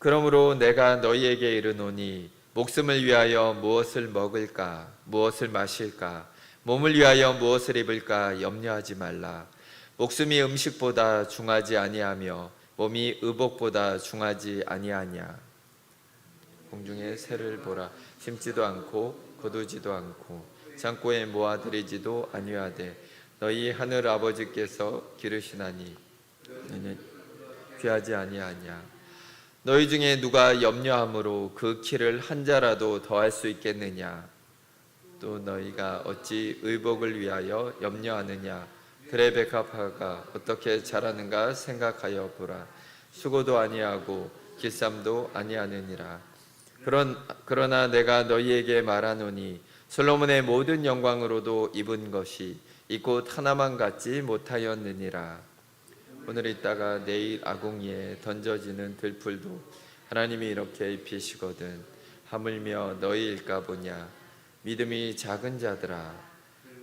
그러므로 내가 너희에게 이르노니 목숨을 위하여 무엇을 먹을까 무엇을 마실까 몸을 위하여 무엇을 입을까 염려하지 말라. 목숨이 음식보다 중하지 아니하며 몸이 의복보다 중하지 아니하냐. 공중의 새를 보라. 심지도 않고 거두지도 않고 창고에 모아들이지도 아니하되 너희 하늘 아버지께서 기르시나니 너희는 귀하지 아니하냐. 너희 중에 누가 염려함으로 그 키를 한 자라도 더할 수 있겠느냐. 또 너희가 어찌 의복을 위하여 염려하느냐. 들의 백합화가 어떻게 자라는가 생각하여 보라. 수고도 아니하고 길쌈도 아니하느니라. 그러나 내가 너희에게 말하노니 솔로몬의 모든 영광으로도 입은 것이 이 꽃 하나만 갖지 못하였느니라. 오늘 있다가 내일 아궁이에 던져지는 들풀도 하나님이 이렇게 입히시거든 하물며 너희일까 보냐. 믿음이 작은 자들아.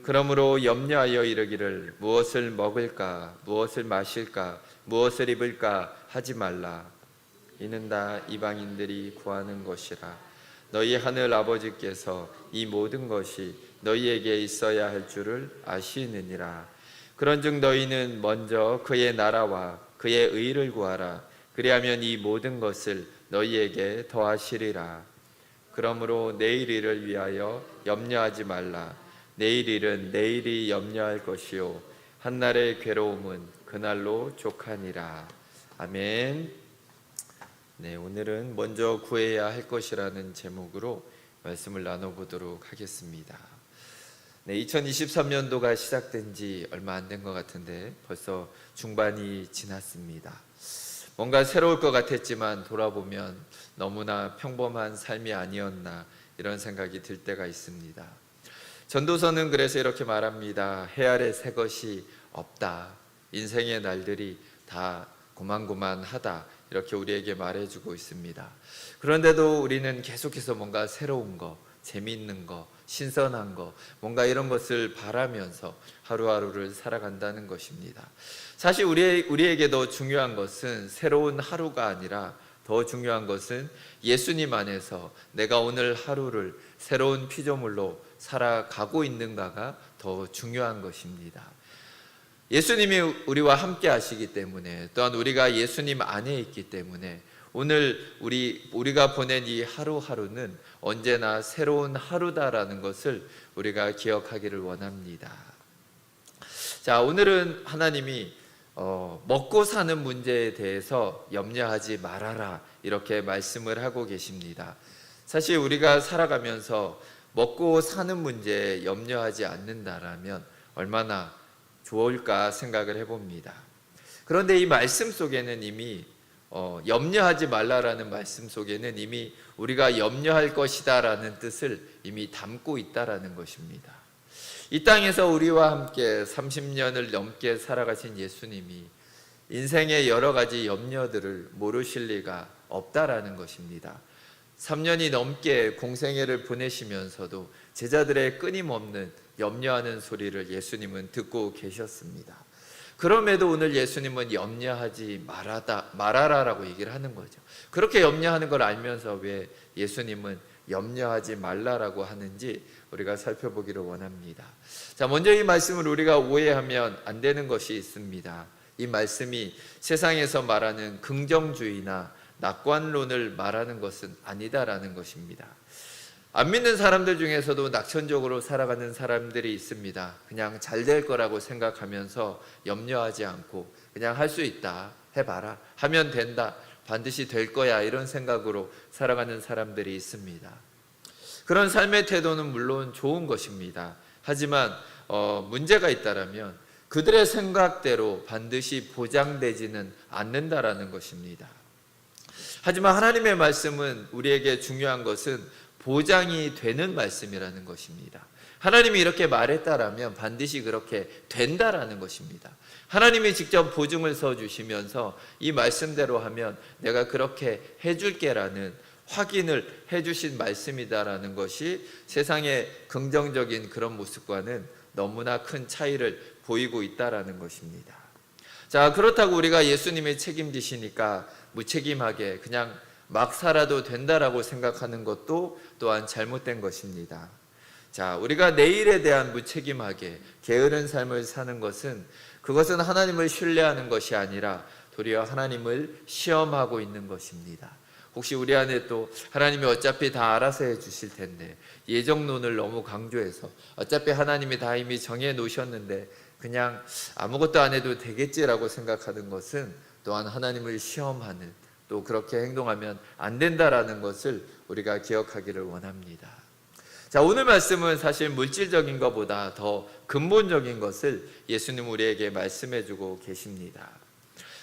그러므로 염려하여 이르기를 무엇을 먹을까 무엇을 마실까 무엇을 입을까 하지 말라. 이는 다 이방인들이 구하는 것이라. 너희 하늘 아버지께서 이 모든 것이 너희에게 있어야 할 줄을 아시느니라. 그런즉 너희는 먼저 그의 나라와 그의 의를 구하라. 그리하면 이 모든 것을 너희에게 더하시리라. 그러므로 내일 일을 위하여 염려하지 말라. 내일 일은 내일이 염려할 것이요 한날의 괴로움은 그날로 족하니라. 아멘. 네, 오늘은 먼저 구해야 할 것이라는 제목으로 말씀을 나눠보도록 하겠습니다. 네, 2023년도가 시작된 지 얼마 안 된 것 같은데 벌써 중반이 지났습니다. 뭔가 새로울 것 같았지만 돌아보면 너무나 평범한 삶이 아니었나 이런 생각이 들 때가 있습니다. 전도서는 그래서 이렇게 말합니다. 해 아래 새 것이 없다. 인생의 날들이 다 고만고만하다. 이렇게 우리에게 말해주고 있습니다. 그런데도 우리는 계속해서 뭔가 새로운 거, 재미있는 거, 신선한 거, 뭔가 이런 것을 바라면서 하루하루를 살아간다는 것입니다. 사실 우리에게도 중요한 것은 새로운 하루가 아니라 더 중요한 것은 예수님 안에서 내가 오늘 하루를 새로운 피조물로 살아가고 있는가가 더 중요한 것입니다. 예수님이 우리와 함께 하시기 때문에 또한 우리가 예수님 안에 있기 때문에 오늘 우리가 보낸 이 하루하루는 언제나 새로운 하루다라는 것을 우리가 기억하기를 원합니다. 자, 오늘은 하나님이 먹고 사는 문제에 대해서 염려하지 말아라 이렇게 말씀을 하고 계십니다. 사실 우리가 살아가면서 먹고 사는 문제에 염려하지 않는다라면 얼마나 좋을까 생각을 해봅니다. 그런데 이 말씀 속에는 이미 염려하지 말라라는 말씀 속에는 이미 우리가 염려할 것이다라는 뜻을 이미 담고 있다라는 것입니다. 이 땅에서 우리와 함께 30년을 넘게 살아가신 예수님이 인생의 여러 가지 염려들을 모르실 리가 없다라는 것입니다. 3년이 넘게 공생애를 보내시면서도 제자들의 끊임없는 염려하는 소리를 예수님은 듣고 계셨습니다. 그럼에도 오늘 예수님은 염려하지 말아라라고 얘기를 하는 거죠. 그렇게 염려하는 걸 알면서 왜 예수님은 염려하지 말라라고 하는지 우리가 살펴보기를 원합니다. 자, 먼저 이 말씀을 우리가 오해하면 안 되는 것이 있습니다. 이 말씀이 세상에서 말하는 긍정주의나 낙관론을 말하는 것은 아니다라는 것입니다. 안 믿는 사람들 중에서도 낙천적으로 살아가는 사람들이 있습니다. 그냥 잘 될 거라고 생각하면서 염려하지 않고 그냥 할 수 있다, 해봐라, 하면 된다, 반드시 될 거야 이런 생각으로 살아가는 사람들이 있습니다. 그런 삶의 태도는 물론 좋은 것입니다. 하지만 문제가 있다라면 그들의 생각대로 반드시 보장되지는 않는다라는 것입니다. 하지만 하나님의 말씀은 우리에게 중요한 것은 보장이 되는 말씀이라는 것입니다. 하나님이 이렇게 말했다라면 반드시 그렇게 된다라는 것입니다. 하나님이 직접 보증을 서주시면서 이 말씀대로 하면 내가 그렇게 해줄게라는 확인을 해주신 말씀이다라는 것이 세상의 긍정적인 그런 모습과는 너무나 큰 차이를 보이고 있다라는 것입니다. 자, 그렇다고 우리가 예수님이 책임지시니까 무책임하게 그냥 막 살아도 된다라고 생각하는 것도 또한 잘못된 것입니다. 자, 우리가 내일에 대한 무책임하게 게으른 삶을 사는 것은 그것은 하나님을 신뢰하는 것이 아니라 도리어 하나님을 시험하고 있는 것입니다. 혹시 우리 안에 또 하나님이 어차피 다 알아서 해주실 텐데 예정론을 너무 강조해서 어차피 하나님이 다 이미 정해 놓으셨는데 그냥 아무것도 안 해도 되겠지라고 생각하는 것은 또한 하나님을 시험하는, 또 그렇게 행동하면 안 된다라는 것을 우리가 기억하기를 원합니다. 자, 오늘 말씀은 사실 물질적인 것보다 더 근본적인 것을 예수님 우리에게 말씀해 주고 계십니다.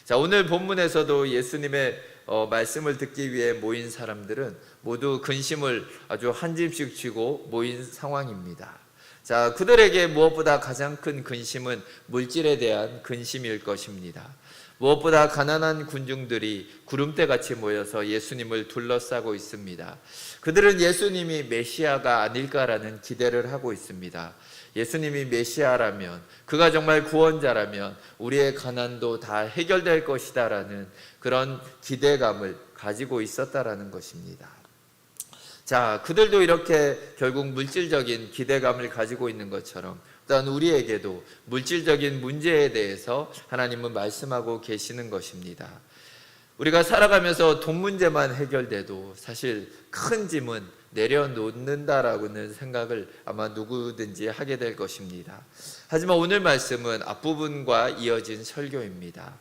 자, 오늘 본문에서도 예수님의 말씀을 듣기 위해 모인 사람들은 모두 근심을 아주 한 짐씩 쥐고 모인 상황입니다. 자, 그들에게 무엇보다 가장 큰 근심은 물질에 대한 근심일 것입니다. 무엇보다 가난한 군중들이 구름대같이 모여서 예수님을 둘러싸고 있습니다. 그들은 예수님이 메시아가 아닐까라는 기대를 하고 있습니다. 예수님이 메시아라면, 그가 정말 구원자라면 우리의 가난도 다 해결될 것이다라는 그런 기대감을 가지고 있었다라는 것입니다. 자, 그들도 이렇게 결국 물질적인 기대감을 가지고 있는 것처럼 또한 우리에게도 물질적인 문제에 대해서 하나님은 말씀하고 계시는 것입니다. 우리가 살아가면서 돈 문제만 해결돼도 사실 큰 짐은 내려놓는다라고는 생각을 아마 누구든지 하게 될 것입니다. 하지만 오늘 말씀은 앞부분과 이어진 설교입니다.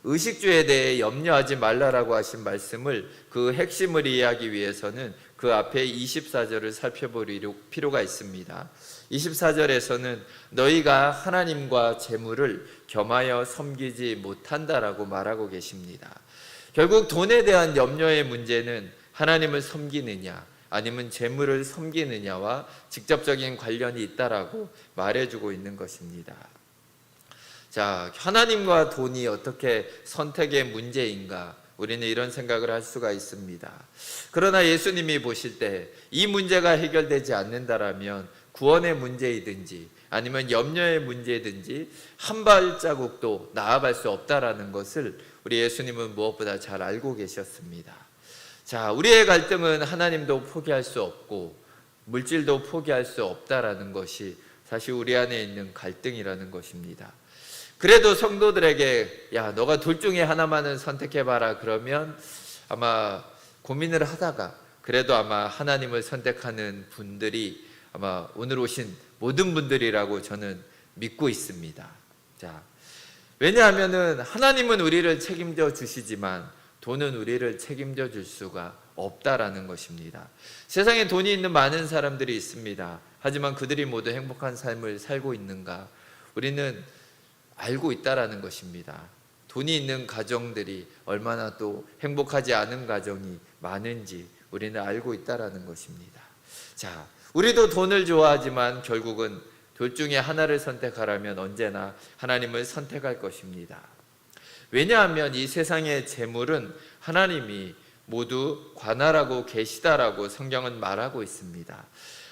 의식주에 대해 염려하지 말라라고 하신 말씀을, 그 핵심을 이해하기 위해서는 그 앞에 24절을 살펴볼 필요가 있습니다. 24절에서는 너희가 하나님과 재물을 겸하여 섬기지 못한다라고 말하고 계십니다. 결국 돈에 대한 염려의 문제는 하나님을 섬기느냐 아니면 재물을 섬기느냐와 직접적인 관련이 있다라고 말해주고 있는 것입니다. 자, 하나님과 돈이 어떻게 선택의 문제인가? 우리는 이런 생각을 할 수가 있습니다. 그러나 예수님이 보실 때 이 문제가 해결되지 않는다라면 구원의 문제이든지 아니면 염려의 문제이든지 한 발자국도 나아갈 수 없다라는 것을 우리 예수님은 무엇보다 잘 알고 계셨습니다. 자, 우리의 갈등은 하나님도 포기할 수 없고 물질도 포기할 수 없다라는 것이 사실 우리 안에 있는 갈등이라는 것입니다. 그래도 성도들에게 야, 너가 둘 중에 하나만은 선택해봐라 그러면 아마 고민을 하다가 그래도 아마 하나님을 선택하는 분들이 아마 오늘 오신 모든 분들이라고 저는 믿고 있습니다. 자, 왜냐하면은 하나님은 우리를 책임져 주시지만 돈은 우리를 책임져 줄 수가 없다라는 것입니다. 세상에 돈이 있는 많은 사람들이 있습니다. 하지만 그들이 모두 행복한 삶을 살고 있는가? 우리는 알고 있다라는 것입니다. 돈이 있는 가정들이 얼마나 또 행복하지 않은 가정이 많은지 우리는 알고 있다라는 것입니다. 자, 우리도 돈을 좋아하지만 결국은 둘 중에 하나를 선택하라면 언제나 하나님을 선택할 것입니다. 왜냐하면 이 세상의 재물은 하나님이 모두 관할하고 계시다라고 성경은 말하고 있습니다.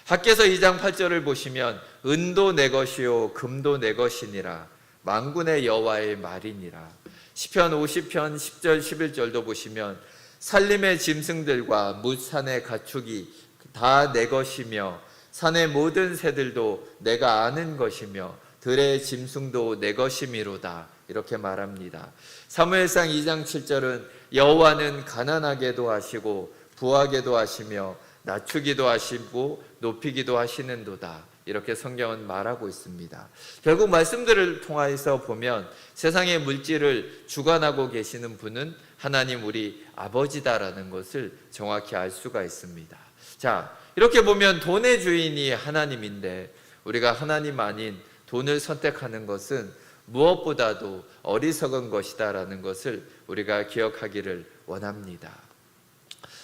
학개서 2장 8절을 보시면 은도 내 것이요 금도 내 것이니라 만군의 여호와의 말이니라. 시편 50편 10절 11절도 보시면 산림의 짐승들과 뭇산의 가축이 다 내 것이며 산의 모든 새들도 내가 아는 것이며 들의 짐승도 내 것이미로다 이렇게 말합니다. 사무엘상 2장 7절은 여호와는 가난하게도 하시고 부하게도 하시며 낮추기도 하시고 높이기도 하시는도다 이렇게 성경은 말하고 있습니다. 결국 말씀들을 통해서 보면 세상의 물질을 주관하고 계시는 분은 하나님 우리 아버지다라는 것을 정확히 알 수가 있습니다. 자, 이렇게 보면 돈의 주인이 하나님인데 우리가 하나님 아닌 돈을 선택하는 것은 무엇보다도 어리석은 것이다라는 것을 우리가 기억하기를 원합니다.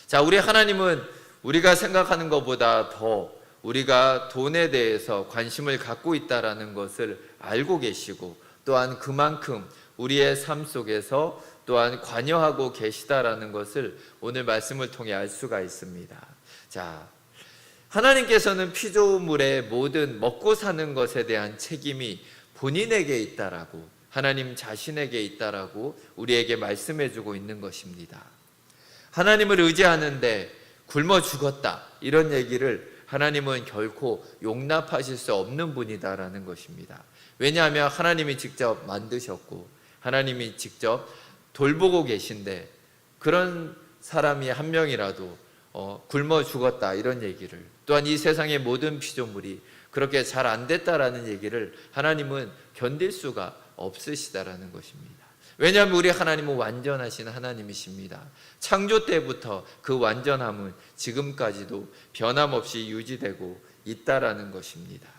자, 우리 하나님은 우리가 생각하는 것보다 더 우리가 돈에 대해서 관심을 갖고 있다라는 것을 알고 계시고 또한 그만큼 우리의 삶 속에서 또한 관여하고 계시다라는 것을 오늘 말씀을 통해 알 수가 있습니다. 자, 하나님께서는 피조물의 모든 먹고 사는 것에 대한 책임이 본인에게 있다라고, 하나님 자신에게 있다라고 우리에게 말씀해 주고 있는 것입니다. 하나님을 의지하는데 굶어 죽었다, 이런 얘기를 하나님은 결코 용납하실 수 없는 분이다라는 것입니다. 왜냐하면 하나님이 직접 만드셨고 하나님이 직접 돌보고 계신데, 그런 사람이 한 명이라도 굶어 죽었다 이런 얘기를, 또한 이 세상의 모든 피조물이 그렇게 잘 안 됐다라는 얘기를 하나님은 견딜 수가 없으시다라는 것입니다. 왜냐하면 우리 하나님은 완전하신 하나님이십니다. 창조 때부터 그 완전함은 지금까지도 변함없이 유지되고 있다라는 것입니다.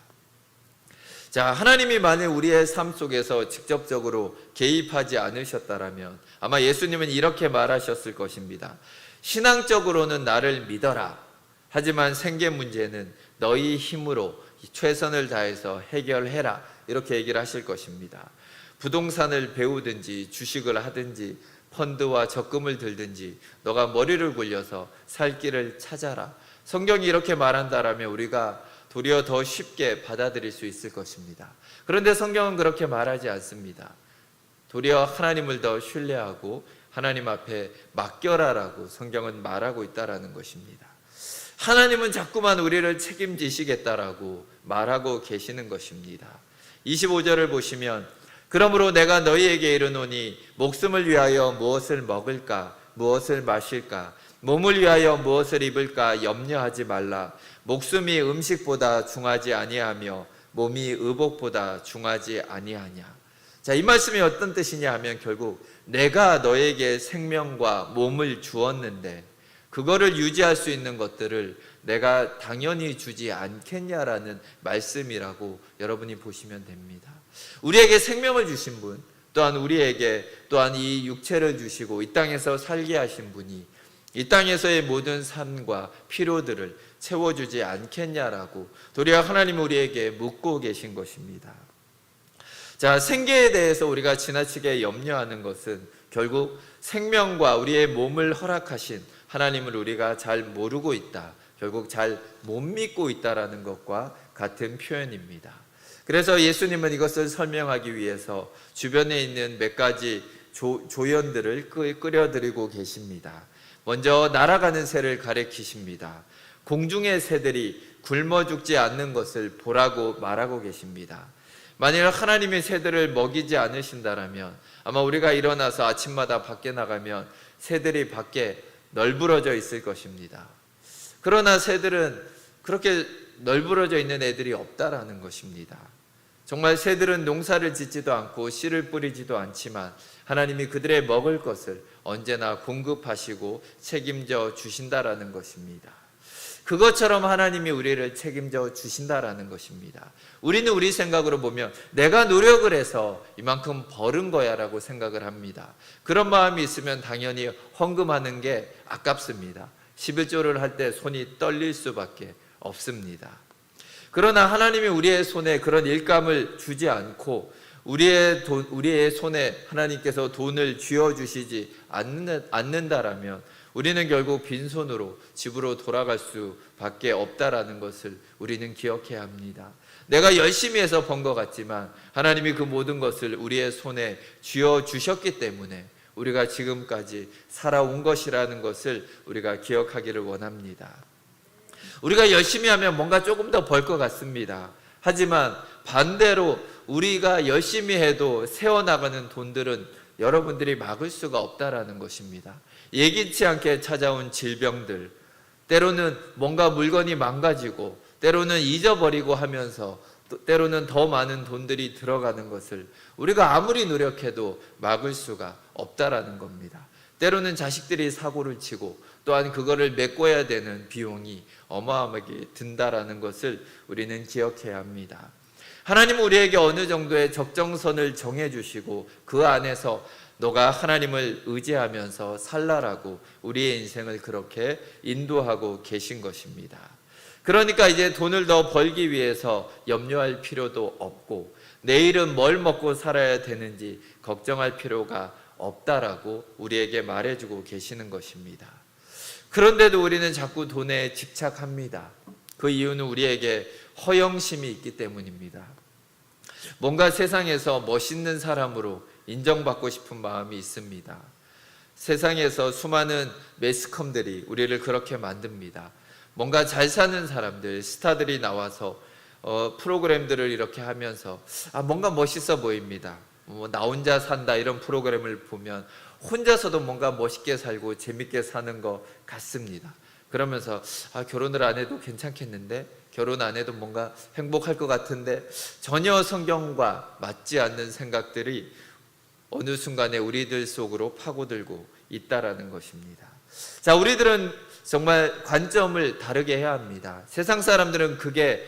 자, 하나님이 만일 우리의 삶 속에서 직접적으로 개입하지 않으셨다라면 아마 예수님은 이렇게 말하셨을 것입니다. 신앙적으로는 나를 믿어라. 하지만 생계 문제는 너희 힘으로 최선을 다해서 해결해라. 이렇게 얘기를 하실 것입니다. 부동산을 배우든지 주식을 하든지 펀드와 적금을 들든지 너가 머리를 굴려서 살 길을 찾아라. 성경이 이렇게 말한다라면 우리가 도리어 더 쉽게 받아들일 수 있을 것입니다. 그런데 성경은 그렇게 말하지 않습니다. 도리어 하나님을 더 신뢰하고 하나님 앞에 맡겨라라고 성경은 말하고 있다라는 것입니다. 하나님은 자꾸만 우리를 책임지시겠다라고 말하고 계시는 것입니다. 25절을 보시면 그러므로 내가 너희에게 이르노니 목숨을 위하여 무엇을 먹을까 무엇을 마실까 몸을 위하여 무엇을 입을까 염려하지 말라. 목숨이 음식보다 중하지 아니하며 몸이 의복보다 중하지 아니하냐. 자, 이 말씀이 어떤 뜻이냐 하면 결국 내가 너에게 생명과 몸을 주었는데 그거를 유지할 수 있는 것들을 내가 당연히 주지 않겠냐라는 말씀이라고 여러분이 보시면 됩니다. 우리에게 생명을 주신 분, 또한 우리에게 또한 이 육체를 주시고 이 땅에서 살게 하신 분이 이 땅에서의 모든 삶과 필요들을 채워주지 않겠냐라고 도리어 하나님은 우리에게 묻고 계신 것입니다. 자, 생계에 대해서 우리가 지나치게 염려하는 것은 결국 생명과 우리의 몸을 허락하신 하나님을 우리가 잘 모르고 있다, 결국 잘 못 믿고 있다라는 것과 같은 표현입니다. 그래서 예수님은 이것을 설명하기 위해서 주변에 있는 몇 가지 조연들을 끓여드리고 계십니다. 먼저 날아가는 새를 가리키십니다. 공중의 새들이 굶어 죽지 않는 것을 보라고 말하고 계십니다. 만일 하나님의 새들을 먹이지 않으신다라면 아마 우리가 일어나서 아침마다 밖에 나가면 새들이 밖에 널브러져 있을 것입니다. 그러나 새들은 그렇게 널브러져 있는 애들이 없다라는 것입니다. 정말 새들은 농사를 짓지도 않고 씨를 뿌리지도 않지만 하나님이 그들의 먹을 것을 언제나 공급하시고 책임져 주신다라는 것입니다. 그것처럼 하나님이 우리를 책임져 주신다라는 것입니다. 우리는 우리 생각으로 보면 내가 노력을 해서 이만큼 벌은 거야 라고 생각을 합니다. 그런 마음이 있으면 당연히 헌금하는 게 아깝습니다. 11조를 할 때 손이 떨릴 수밖에 없습니다. 그러나 하나님이 우리의 손에 그런 일감을 주지 않고 우리의 손에 하나님께서 돈을 쥐어주시지 않는다라면 우리는 결국 빈손으로 집으로 돌아갈 수밖에 없다라는 것을 우리는 기억해야 합니다. 내가 열심히 해서 번 것 같지만 하나님이 그 모든 것을 우리의 손에 쥐어주셨기 때문에 우리가 지금까지 살아온 것이라는 것을 우리가 기억하기를 원합니다. 우리가 열심히 하면 뭔가 조금 더 벌 것 같습니다. 하지만 반대로 우리가 열심히 해도 새어나가는 돈들은 여러분들이 막을 수가 없다라는 것입니다. 예기치 않게 찾아온 질병들, 때로는 뭔가 물건이 망가지고 때로는 잊어버리고 하면서 때로는 더 많은 돈들이 들어가는 것을 우리가 아무리 노력해도 막을 수가 없다라는 겁니다. 때로는 자식들이 사고를 치고 또한 그거를 메꿔야 되는 비용이 어마어마하게 든다라는 것을 우리는 기억해야 합니다. 하나님은 우리에게 어느 정도의 적정선을 정해주시고 그 안에서 너가 하나님을 의지하면서 살라라고 우리의 인생을 그렇게 인도하고 계신 것입니다. 그러니까 이제 돈을 더 벌기 위해서 염려할 필요도 없고 내일은 뭘 먹고 살아야 되는지 걱정할 필요가 없다라고 우리에게 말해주고 계시는 것입니다. 그런데도 우리는 자꾸 돈에 집착합니다. 그 이유는 우리에게 허영심이 있기 때문입니다. 뭔가 세상에서 멋있는 사람으로 인정받고 싶은 마음이 있습니다. 세상에서 수많은 매스컴들이 우리를 그렇게 만듭니다. 뭔가 잘 사는 사람들, 스타들이 나와서 프로그램들을 이렇게 하면서 뭔가 멋있어 보입니다. 나 혼자 산다 이런 프로그램을 보면 혼자서도 뭔가 멋있게 살고 재밌게 사는 것 같습니다. 그러면서 결혼을 안 해도 괜찮겠는데, 결혼 안 해도 뭔가 행복할 것 같은데, 전혀 성경과 맞지 않는 생각들이 어느 순간에 우리들 속으로 파고들고 있다라는 것입니다. 자, 우리들은 정말 관점을 다르게 해야 합니다. 세상 사람들은 그게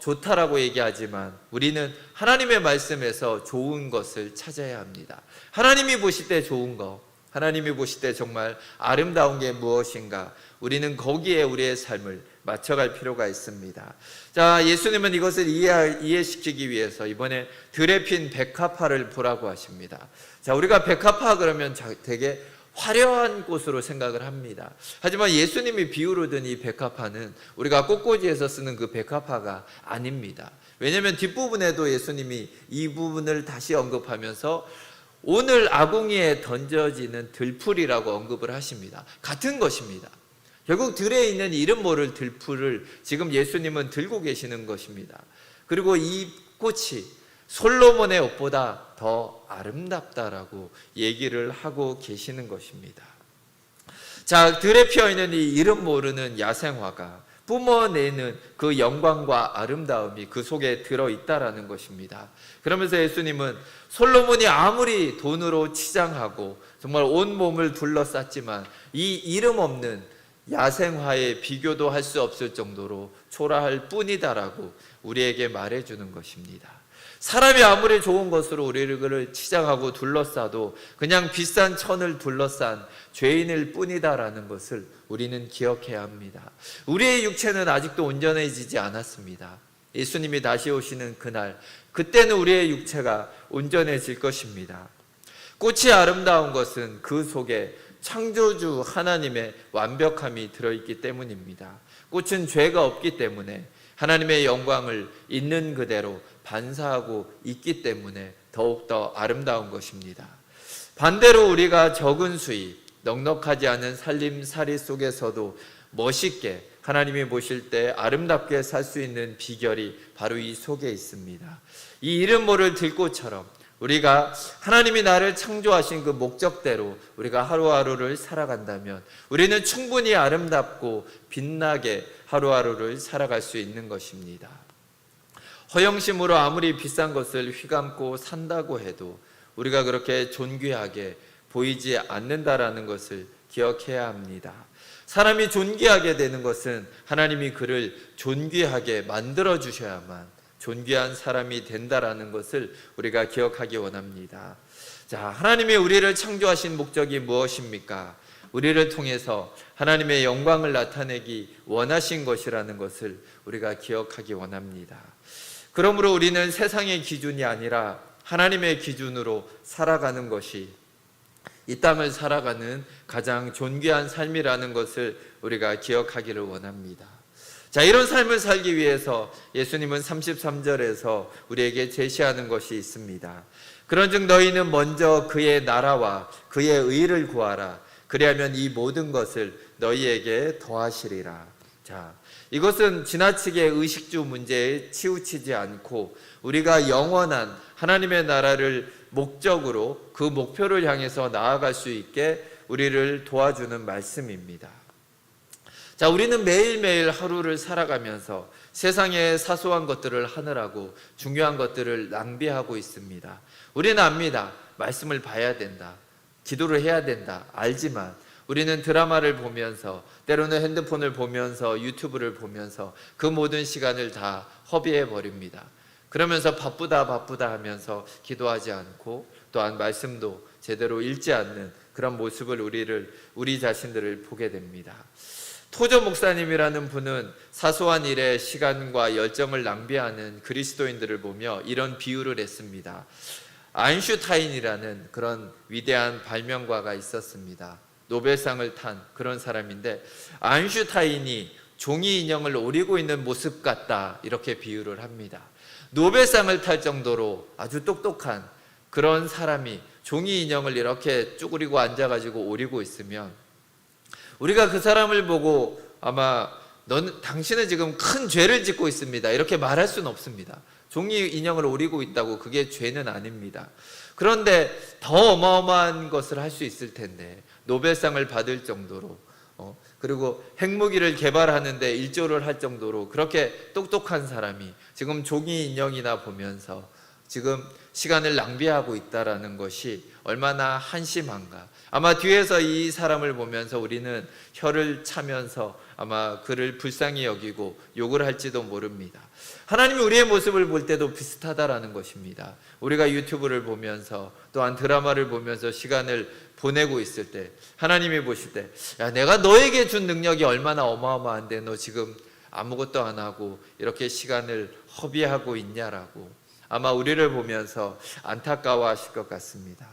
좋다라고 얘기하지만 우리는 하나님의 말씀에서 좋은 것을 찾아야 합니다. 하나님이 보실 때 좋은 거, 하나님이 보실 때 정말 아름다운 게 무엇인가, 우리는 거기에 우리의 삶을 맞춰갈 필요가 있습니다. 자, 예수님은 이것을 이해시키기 위해서 이번에 들에 핀 백합화를 보라고 하십니다. 자, 우리가 백합화 그러면 되게 화려한 꽃으로 생각을 합니다. 하지만 예수님이 비유로 든 이 백합화는 우리가 꽃꽂이에서 쓰는 그 백합화가 아닙니다. 왜냐하면 뒷부분에도 예수님이 이 부분을 다시 언급하면서 오늘 아궁이에 던져지는 들풀이라고 언급을 하십니다. 같은 것입니다. 결국 들에 있는 이름 모를 들풀을 지금 예수님은 들고 계시는 것입니다. 그리고 이 꽃이 솔로몬의 옷보다 더 아름답다라고 얘기를 하고 계시는 것입니다. 자, 들에 피어있는 이 이름 모르는 야생화가 뿜어내는 그 영광과 아름다움이 그 속에 들어있다라는 것입니다. 그러면서 예수님은 솔로몬이 아무리 돈으로 치장하고 정말 온 몸을 둘러쌌지만 이 이름 없는 야생화에 비교도 할 수 없을 정도로 초라할 뿐이다라고 우리에게 말해주는 것입니다. 사람이 아무리 좋은 것으로 우리를 치장하고 둘러싸도 그냥 비싼 천을 둘러싼 죄인일 뿐이다라는 것을 우리는 기억해야 합니다. 우리의 육체는 아직도 온전해지지 않았습니다. 예수님이 다시 오시는 그날, 그때는 우리의 육체가 온전해질 것입니다. 꽃이 아름다운 것은 그 속에 창조주 하나님의 완벽함이 들어있기 때문입니다. 꽃은 죄가 없기 때문에 하나님의 영광을 있는 그대로 반사하고 있기 때문에 더욱더 아름다운 것입니다. 반대로 우리가 적은 수입, 넉넉하지 않은 살림살이 속에서도 멋있게 하나님이 보실 때 아름답게 살 수 있는 비결이 바로 이 속에 있습니다. 이 이름 모를 들꽃처럼 우리가 하나님이 나를 창조하신 그 목적대로 우리가 하루하루를 살아간다면 우리는 충분히 아름답고 빛나게 하루하루를 살아갈 수 있는 것입니다. 허영심으로 아무리 비싼 것을 휘감고 산다고 해도 우리가 그렇게 존귀하게 보이지 않는다라는 것을 기억해야 합니다. 사람이 존귀하게 되는 것은 하나님이 그를 존귀하게 만들어 주셔야만 존귀한 사람이 된다라는 것을 우리가 기억하기 원합니다. 자, 하나님이 우리를 창조하신 목적이 무엇입니까? 우리를 통해서 하나님의 영광을 나타내기 원하신 것이라는 것을 우리가 기억하기 원합니다. 그러므로 우리는 세상의 기준이 아니라 하나님의 기준으로 살아가는 것이 이 땅을 살아가는 가장 존귀한 삶이라는 것을 우리가 기억하기를 원합니다. 자, 이런 삶을 살기 위해서 예수님은 33절에서 우리에게 제시하는 것이 있습니다. 그런즉 너희는 먼저 그의 나라와 그의 의를 구하라. 그리하면 이 모든 것을 너희에게 더하시리라. 자, 이것은 지나치게 의식주 문제에 치우치지 않고 우리가 영원한 하나님의 나라를 목적으로 그 목표를 향해서 나아갈 수 있게 우리를 도와주는 말씀입니다. 자, 우리는 매일매일 하루를 살아가면서 세상의 사소한 것들을 하느라고 중요한 것들을 낭비하고 있습니다. 우리는 압니다. 말씀을 봐야 된다. 기도를 해야 된다. 알지만 우리는 드라마를 보면서 때로는 핸드폰을 보면서 유튜브를 보면서 그 모든 시간을 다 허비해 버립니다. 그러면서 바쁘다 하면서 기도하지 않고 또한 말씀도 제대로 읽지 않는 그런 모습을 우리 자신들을 보게 됩니다. 토저 목사님이라는 분은 사소한 일에 시간과 열정을 낭비하는 그리스도인들을 보며 이런 비유를 했습니다. 아인슈타인이라는 그런 위대한 발명가가 있었습니다. 노벨상을 탄 그런 사람인데 아인슈타인이 종이 인형을 오리고 있는 모습 같다 이렇게 비유를 합니다. 노벨상을 탈 정도로 아주 똑똑한 그런 사람이 종이 인형을 이렇게 쭈그리고 앉아가지고 오리고 있으면 우리가 그 사람을 보고 아마 당신은 지금 큰 죄를 짓고 있습니다 이렇게 말할 수는 없습니다. 종이 인형을 오리고 있다고 그게 죄는 아닙니다. 그런데 더 어마어마한 것을 할 수 있을 텐데, 노벨상을 받을 정도로 그리고 핵무기를 개발하는데 일조를 할 정도로 그렇게 똑똑한 사람이 지금 종이 인형이나 보면서 지금 시간을 낭비하고 있다라는 것이 얼마나 한심한가. 아마 뒤에서 이 사람을 보면서 우리는 혀를 차면서 아마 그를 불쌍히 여기고 욕을 할지도 모릅니다. 하나님이 우리의 모습을 볼 때도 비슷하다라는 것입니다. 우리가 유튜브를 보면서 또한 드라마를 보면서 시간을 보내고 있을 때 하나님이 보실 때, 야, 내가 너에게 준 능력이 얼마나 어마어마한데 너 지금 아무것도 안 하고 이렇게 시간을 허비하고 있냐라고 아마 우리를 보면서 안타까워하실 것 같습니다.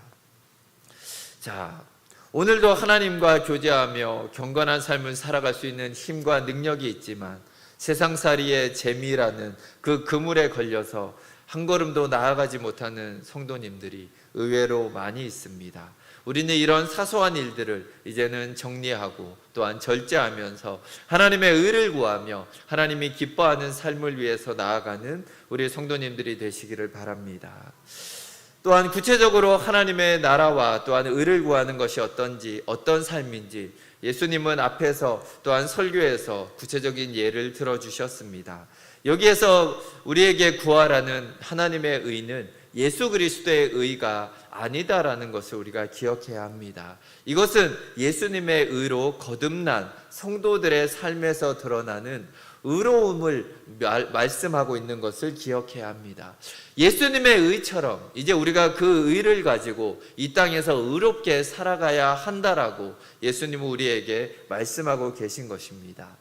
자, 오늘도 하나님과 교제하며 경건한 삶을 살아갈 수 있는 힘과 능력이 있지만 세상살이의 재미라는 그 그물에 걸려서 한 걸음도 나아가지 못하는 성도님들이 의외로 많이 있습니다. 우리는 이런 사소한 일들을 이제는 정리하고 또한 절제하면서 하나님의 의를 구하며 하나님이 기뻐하는 삶을 위해서 나아가는 우리 성도님들이 되시기를 바랍니다. 또한 구체적으로 하나님의 나라와 또한 의를 구하는 것이 어떤 삶인지 예수님은 앞에서 또한 설교에서 구체적인 예를 들어주셨습니다. 여기에서 우리에게 구하라는 하나님의 의는 예수 그리스도의 의가 아니다라는 것을 우리가 기억해야 합니다. 이것은 예수님의 의로 거듭난 성도들의 삶에서 드러나는 의로움을 말씀하고 있는 것을 기억해야 합니다. 예수님의 의처럼 이제 우리가 그 의를 가지고 이 땅에서 의롭게 살아가야 한다라고 예수님은 우리에게 말씀하고 계신 것입니다.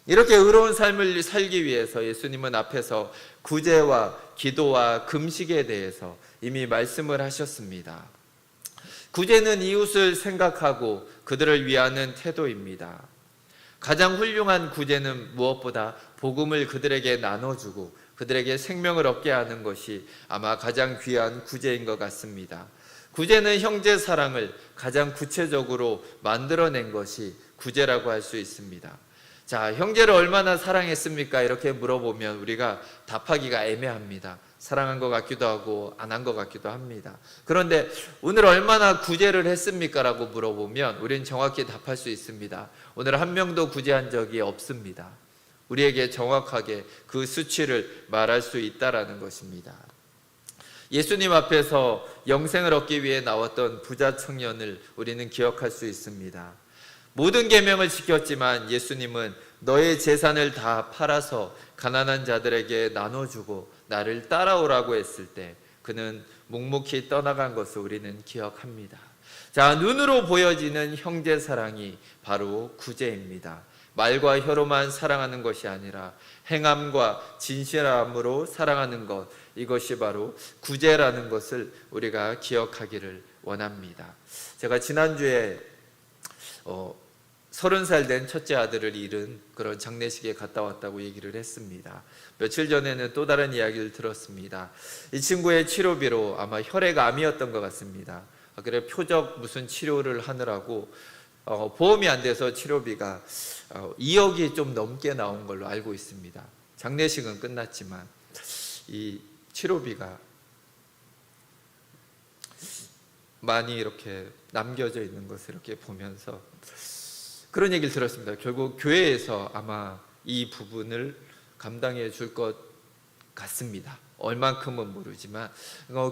이렇게 의로운 삶을 살기 위해서 예수님은 앞에서 구제와 기도와 금식에 대해서 이미 말씀을 하셨습니다. 구제는 이웃을 생각하고 그들을 위하는 태도입니다. 가장 훌륭한 구제는 무엇보다 복음을 그들에게 나눠주고 그들에게 생명을 얻게 하는 것이 아마 가장 귀한 구제인 것 같습니다. 구제는 형제 사랑을 가장 구체적으로 만들어낸 것이 구제라고 할 수 있습니다. 자, 형제를 얼마나 사랑했습니까? 이렇게 물어보면 우리가 답하기가 애매합니다. 사랑한 것 같기도 하고 안 한 것 같기도 합니다. 그런데 오늘 얼마나 구제를 했습니까? 라고 물어보면 우리는 정확히 답할 수 있습니다. 오늘 한 명도 구제한 적이 없습니다. 우리에게 정확하게 그 수치를 말할 수 있다라는 것입니다. 예수님 앞에서 영생을 얻기 위해 나왔던 부자 청년을 우리는 기억할 수 있습니다. 모든 계명을 지켰지만 예수님은 너의 재산을 다 팔아서 가난한 자들에게 나눠주고 나를 따라오라고 했을 때 그는 묵묵히 떠나간 것을 우리는 기억합니다. 자, 눈으로 보여지는 형제 사랑이 바로 구제입니다. 말과 혀로만 사랑하는 것이 아니라 행함과 진실함으로 사랑하는 것, 이것이 바로 구제라는 것을 우리가 기억하기를 원합니다. 제가 지난주에 30살 된 첫째 아들을 잃은 그런 장례식에 갔다 왔다고 얘기를 했습니다. 며칠 전에는 또 다른 이야기를 들었습니다. 이 친구의 치료비로 아마 혈액암이었던 것 같습니다. 그래 표적 무슨 치료를 하느라고 보험이 안 돼서 치료비가 2억이 좀 넘게 나온 걸로 알고 있습니다. 장례식은 끝났지만 이 치료비가 많이 이렇게 남겨져 있는 것을 이렇게 보면서 그런 얘기를 들었습니다. 결국 교회에서 아마 이 부분을 감당해 줄 것 같습니다. 얼만큼은 모르지만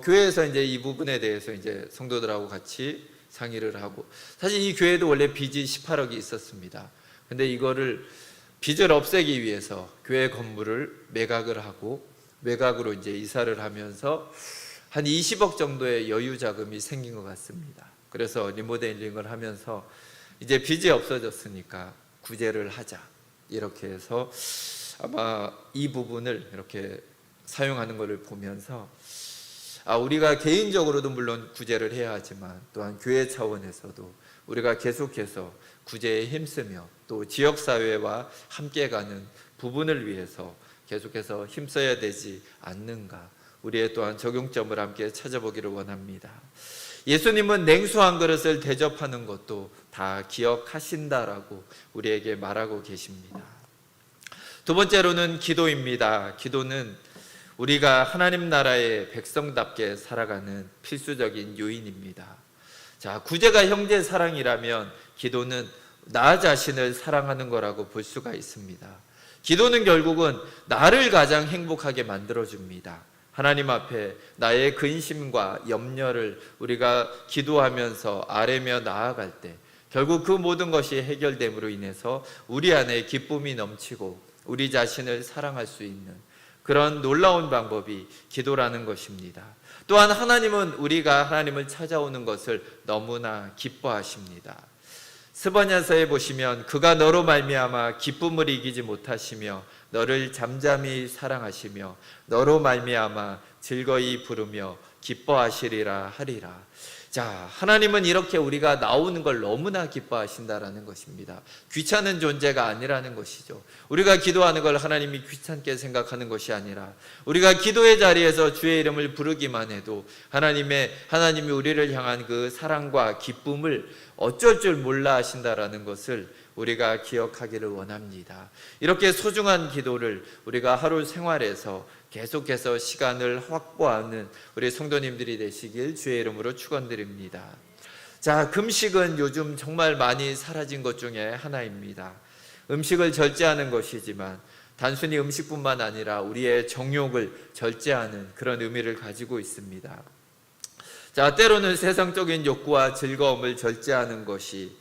교회에서 이제 이 부분에 대해서 이제 성도들하고 같이 상의를 하고, 사실 이 교회도 원래 빚이 18억이 있었습니다. 근데 이거를 빚을 없애기 위해서 교회 건물을 매각을 하고 외곽으로 이제 이사를 하면서 한 20억 정도의 여유 자금이 생긴 것 같습니다. 그래서 리모델링을 하면서 이제 빚이 없어졌으니까 구제를 하자 이렇게 해서 아마 이 부분을 이렇게 사용하는 것을 보면서 우리가 개인적으로도 물론 구제를 해야 하지만 또한 교회 차원에서도 우리가 계속해서 구제에 힘쓰며 또 지역사회와 함께 가는 부분을 위해서 계속해서 힘써야 되지 않는가, 우리의 또한 적용점을 함께 찾아보기를 원합니다. 예수님은 냉수 한 그릇을 대접하는 것도 다 기억하신다라고 우리에게 말하고 계십니다. 두 번째로는 기도입니다. 기도는 우리가 하나님 나라의 백성답게 살아가는 필수적인 요인입니다. 자, 구제가 형제 사랑이라면 기도는 나 자신을 사랑하는 거라고 볼 수가 있습니다. 기도는 결국은 나를 가장 행복하게 만들어줍니다. 하나님 앞에 나의 근심과 염려를 우리가 기도하면서 아뢰며 나아갈 때 결국 그 모든 것이 해결됨으로 인해서 우리 안에 기쁨이 넘치고 우리 자신을 사랑할 수 있는 그런 놀라운 방법이 기도라는 것입니다. 또한 하나님은 우리가 하나님을 찾아오는 것을 너무나 기뻐하십니다. 스바냐서에 보시면 그가 너로 말미암아 기쁨을 이기지 못하시며 너를 잠잠히 사랑하시며 너로 말미암아 즐거이 부르며 기뻐하시리라 하리라. 자, 하나님은 이렇게 우리가 나오는 걸 너무나 기뻐하신다라는 것입니다. 귀찮은 존재가 아니라는 것이죠. 우리가 기도하는 걸 하나님이 귀찮게 생각하는 것이 아니라 우리가 기도의 자리에서 주의 이름을 부르기만 해도 하나님이 우리를 향한 그 사랑과 기쁨을 어쩔 줄 몰라 하신다라는 것을 우리가 기억하기를 원합니다. 이렇게 소중한 기도를 우리가 하루 생활에서 계속해서 시간을 확보하는 우리 성도님들이 되시길 주의 이름으로 축원드립니다. 자, 금식은 요즘 정말 많이 사라진 것 중에 하나입니다. 음식을 절제하는 것이지만 단순히 음식뿐만 아니라 우리의 정욕을 절제하는 그런 의미를 가지고 있습니다. 자, 때로는 세상적인 욕구와 즐거움을 절제하는 것이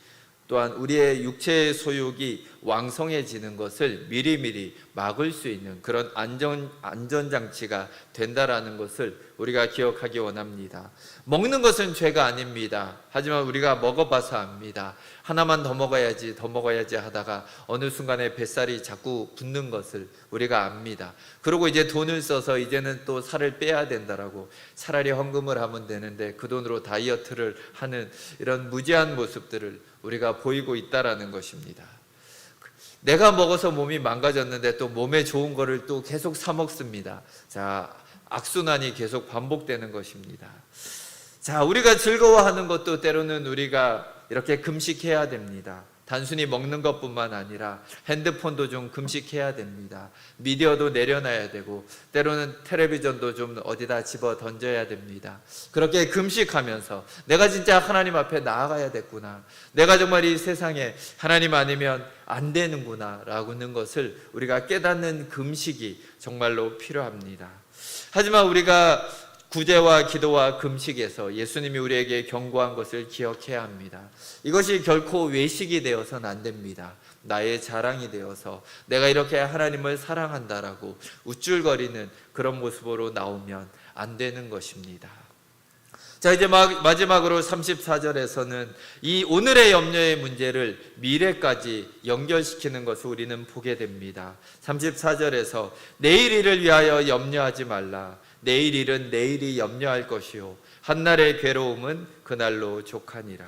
또한 우리의 육체의 소욕이 왕성해지는 것을 미리미리 막을 수 있는 그런 안전장치가 된다라는 것을 우리가 기억하기 원합니다. 먹는 것은 죄가 아닙니다. 하지만 우리가 먹어봐서 압니다. 하나만 더 먹어야지 하다가 어느 순간에 뱃살이 자꾸 붙는 것을 우리가 압니다. 그리고 이제 돈을 써서 이제는 또 살을 빼야 된다라고 차라리 헌금을 하면 되는데 그 돈으로 다이어트를 하는 이런 무지한 모습들을 우리가 보이고 있다라는 것입니다. 내가 먹어서 몸이 망가졌는데 또 몸에 좋은 거를 또 계속 사 먹습니다. 자, 악순환이 계속 반복되는 것입니다. 자, 우리가 즐거워하는 것도 때로는 우리가 이렇게 금식해야 됩니다. 단순히 먹는 것뿐만 아니라 핸드폰도 좀 금식해야 됩니다. 미디어도 내려놔야 되고 때로는 텔레비전도 좀 어디다 집어 던져야 됩니다. 그렇게 금식하면서 내가 진짜 하나님 앞에 나아가야 됐구나, 내가 정말 이 세상에 하나님 아니면 안 되는구나 라는 것을 우리가 깨닫는 금식이 정말로 필요합니다. 하지만 우리가 구제와 기도와 금식에서 예수님이 우리에게 경고한 것을 기억해야 합니다. 이것이 결코 외식이 되어서는 안 됩니다. 나의 자랑이 되어서 내가 이렇게 하나님을 사랑한다라고 우쭐거리는 그런 모습으로 나오면 안 되는 것입니다. 자, 이제 마지막으로 34절에서는 이 오늘의 염려의 문제를 미래까지 연결시키는 것을 우리는 보게 됩니다. 34절에서 내일 일을 위하여 염려하지 말라. 내일 일은 내일이 염려할 것이요 한날의 괴로움은 그날로 족하니라.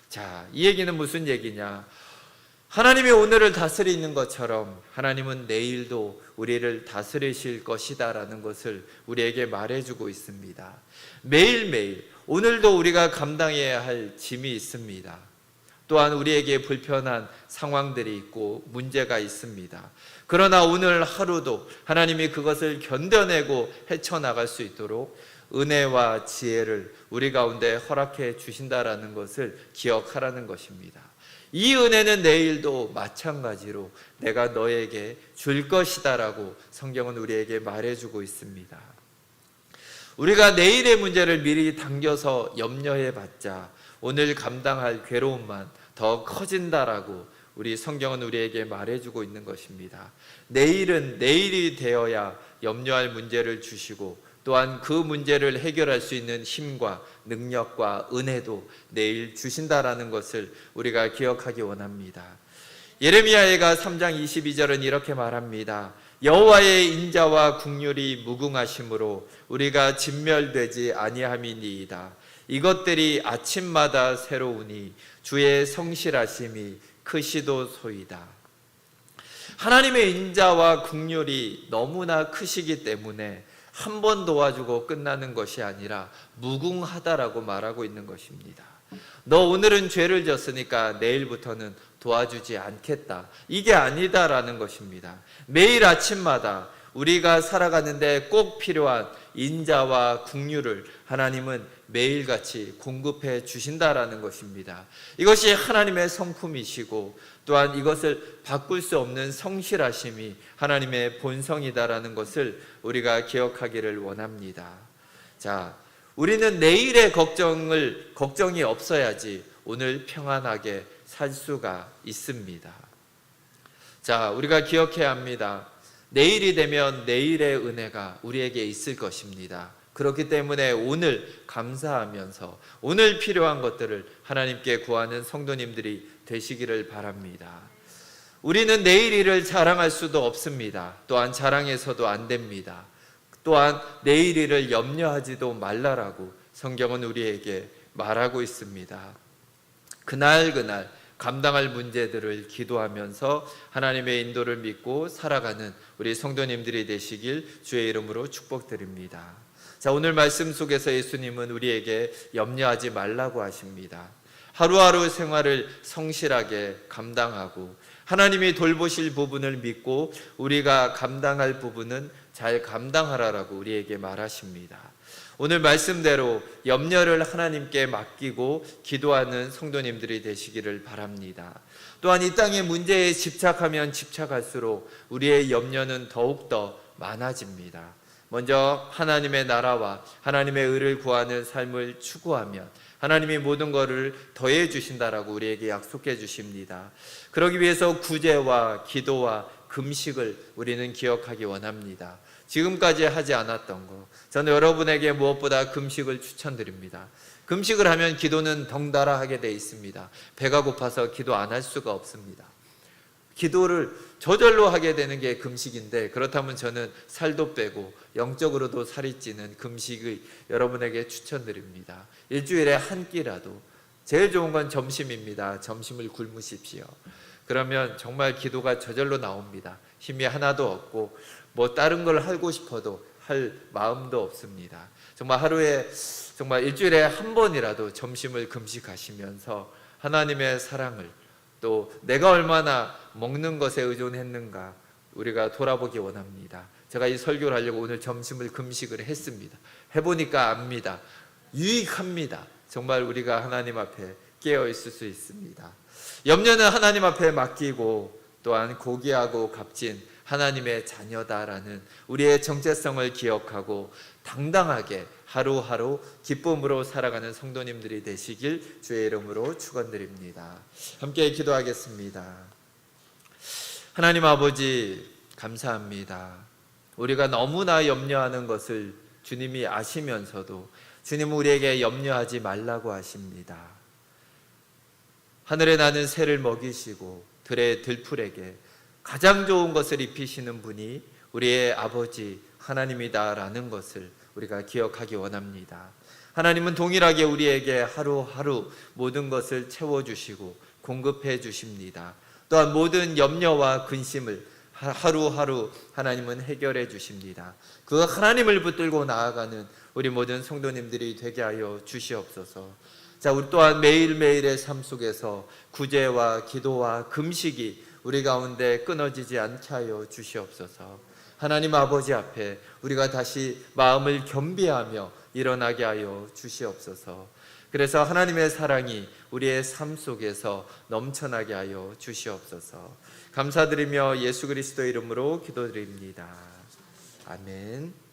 자, 이 얘기는 무슨 얘기냐? 하나님이 오늘을 다스리는 것처럼 하나님은 내일도 우리를 다스리실 것이다라는 것을 우리에게 말해주고 있습니다. 매일매일 오늘도 우리가 감당해야 할 짐이 있습니다. 또한 우리에게 불편한 상황들이 있고 문제가 있습니다. 그러나 오늘 하루도 하나님이 그것을 견뎌내고 헤쳐나갈 수 있도록 은혜와 지혜를 우리 가운데 허락해 주신다라는 것을 기억하라는 것입니다. 이 은혜는 내일도 마찬가지로 내가 너에게 줄 것이다라고 성경은 우리에게 말해주고 있습니다. 우리가 내일의 문제를 미리 당겨서 염려해봤자 오늘 감당할 괴로움만 더 커진다라고 우리 성경은 우리에게 말해주고 있는 것입니다. 내일은 내일이 되어야 염려할 문제를 주시고 또한 그 문제를 해결할 수 있는 힘과 능력과 은혜도 내일 주신다라는 것을 우리가 기억하기 원합니다. 예레미야가 3장 22절은 이렇게 말합니다. 여호와의 인자와 긍휼이 무궁하심으로 우리가 진멸되지 아니함이니이다. 이것들이 아침마다 새로우니 주의 성실하심이 크시도소이다. 하나님의 인자와 긍휼이 너무나 크시기 때문에 한 번 도와주고 끝나는 것이 아니라 무궁하다라고 말하고 있는 것입니다. 너 오늘은 죄를 졌으니까 내일부터는 도와주지 않겠다. 이게 아니다라는 것입니다. 매일 아침마다 우리가 살아가는데 꼭 필요한 인자와 긍휼을 하나님은 매일같이 공급해 주신다라는 것입니다. 이것이 하나님의 성품이시고 또한 이것을 바꿀 수 없는 성실하심이 하나님의 본성이다라는 것을 우리가 기억하기를 원합니다. 자, 우리는 내일의 걱정이 없어야지 오늘 평안하게 살 수가 있습니다. 자, 우리가 기억해야 합니다. 내일이 되면 내일의 은혜가 우리에게 있을 것입니다. 그렇기 때문에 오늘 감사하면서 오늘 필요한 것들을 하나님께 구하는 성도님들이 되시기를 바랍니다. 우리는 내일 일을 자랑할 수도 없습니다. 또한 자랑해서도 안 됩니다. 또한 내일 일을 염려하지도 말라라고 성경은 우리에게 말하고 있습니다. 그날 감당할 문제들을 기도하면서 하나님의 인도를 믿고 살아가는 우리 성도님들이 되시길 주의 이름으로 축복드립니다. 자, 오늘 말씀 속에서 예수님은 우리에게 염려하지 말라고 하십니다. 하루하루 생활을 성실하게 감당하고 하나님이 돌보실 부분을 믿고 우리가 감당할 부분은 잘 감당하라라고 우리에게 말하십니다. 오늘 말씀대로 염려를 하나님께 맡기고 기도하는 성도님들이 되시기를 바랍니다. 또한 이 땅의 문제에 집착하면 집착할수록 우리의 염려는 더욱더 많아집니다. 먼저 하나님의 나라와 하나님의 의를 구하는 삶을 추구하면 하나님이 모든 것을 더해 주신다라고 우리에게 약속해 주십니다. 그러기 위해서 구제와 기도와 금식을 우리는 기억하기 원합니다. 지금까지 하지 않았던 거, 저는 여러분에게 무엇보다 금식을 추천드립니다. 금식을 하면 기도는 덩달아 하게 돼 있습니다. 배가 고파서 기도 안 할 수가 없습니다. 기도를 저절로 하게 되는 게 금식인데, 그렇다면 저는 살도 빼고 영적으로도 살이 찌는 금식을 여러분에게 추천드립니다. 일주일에 한 끼라도, 제일 좋은 건 점심입니다. 점심을 굶으십시오. 그러면 정말 기도가 저절로 나옵니다. 힘이 하나도 없고 뭐 다른 걸 하고 싶어도 할 마음도 없습니다. 정말 하루에, 정말 일주일에 한 번이라도 점심을 금식하시면서 하나님의 사랑을, 또 내가 얼마나 먹는 것에 의존했는가 우리가 돌아보기 원합니다. 제가 이 설교를 하려고 오늘 점심을 금식을 했습니다. 해보니까 압니다. 유익합니다. 정말 우리가 하나님 앞에 깨어 있을 수 있습니다. 염려는 하나님 앞에 맡기고 또한 고귀하고 값진 하나님의 자녀다라는 우리의 정체성을 기억하고 당당하게 하루하루 기쁨으로 살아가는 성도님들이 되시길 주의 이름으로 축원드립니다. 함께 기도하겠습니다. 하나님 아버지, 감사합니다. 우리가 너무나 염려하는 것을 주님이 아시면서도 주님은 우리에게 염려하지 말라고 하십니다. 하늘에 나는 새를 먹이시고 들의 들풀에게 가장 좋은 것을 입히시는 분이 우리의 아버지 하나님이다라는 것을 우리가 기억하기 원합니다. 하나님은 동일하게 우리에게 하루하루 모든 것을 채워주시고 공급해 주십니다. 또한 모든 염려와 근심을 하루하루 하나님은 해결해 주십니다. 그 하나님을 붙들고 나아가는 우리 모든 성도님들이 되게 하여 주시옵소서. 자, 우리 또한 매일매일의 삶 속에서 구제와 기도와 금식이 우리 가운데 끊어지지 않게 하여 주시옵소서. 하나님 아버지 앞에 우리가 다시 마음을 겸비하며 일어나게 하여 주시옵소서. 그래서 하나님의 사랑이 우리의 삶 속에서 넘쳐나게 하여 주시옵소서. 감사드리며 예수 그리스도 이름으로 기도드립니다. 아멘.